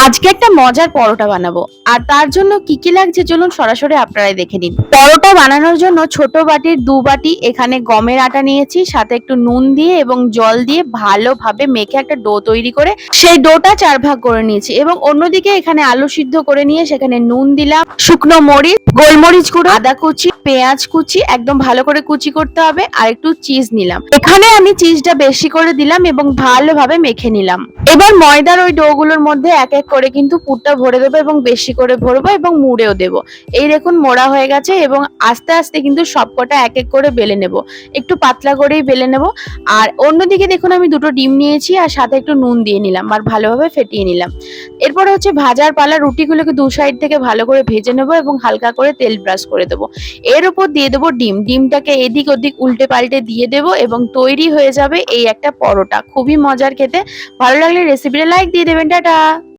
আজকে একটা মজার পরোটা বানাবো। আর তার জন্য কি কি লাগছে চলুন সরাসরি আপনারাই দেখে নিন। পরোটা বানানোর জন্য ছোট বাটির 2 বাটি এখানে গমের আটা নিয়েছি, সাথে একটু নুন দিয়ে এবং জল দিয়ে ভালোভাবে মেখে একটা ডো তৈরি করে সেই ডোটা 4 ভাগ করে নিয়েছি। এবং অন্যদিকে এখানে আলু সিদ্ধ করে নিয়ে সেখানে নুন দিলাম, শুকনো মরিচ, গোলমরিচ গুঁড়ো, আদা কুচি, পেঁয়াজ কুচি, একদম ভালো করে কুচি করতে হবে, আর একটু চিজ নিলাম। এখানে আমি চিজটা বেশি করে দিলাম এবং ভালোভাবে মেখে নিলাম। এবার ময়দার ওই ডো গুলোর মধ্যে এক এক করে কিন্তু পুরটা ভরে দেবো এবং বেশি করে ভরবো এবং মুড়েও দেবো। এই দেখুন মোড়া হয়ে গেছে এবং আস্তে আস্তে কিন্তু সবকটা এক এক করে বেলে নেব। একটু পাতলা করেই বেলে নেব। আর অন্যদিকে দেখুন আমি দুটো ডিম নিয়েছি আর সাথে একটু নুন দিয়ে নিলাম আর ভালোভাবে ফেটিয়ে নিলাম। এরপর হচ্ছে ভাজার পালা। রুটিগুলোকে দু সাইড থেকে ভালো করে ভেজে নেবো এবং হালকা করে তেল ব্রাশ করে দেবো। এর উপর দিয়ে দেবো ডিম। ডিমটাকে এদিক ওদিক উল্টে পাল্টে দিয়ে দেবো এবং তৈরি হয়ে যাবে এই একটা পরোটা। খুবই মজার খেতে। ভালো লাগলে রেসিপিটা লাইক দিয়ে দেবেন। টাটা।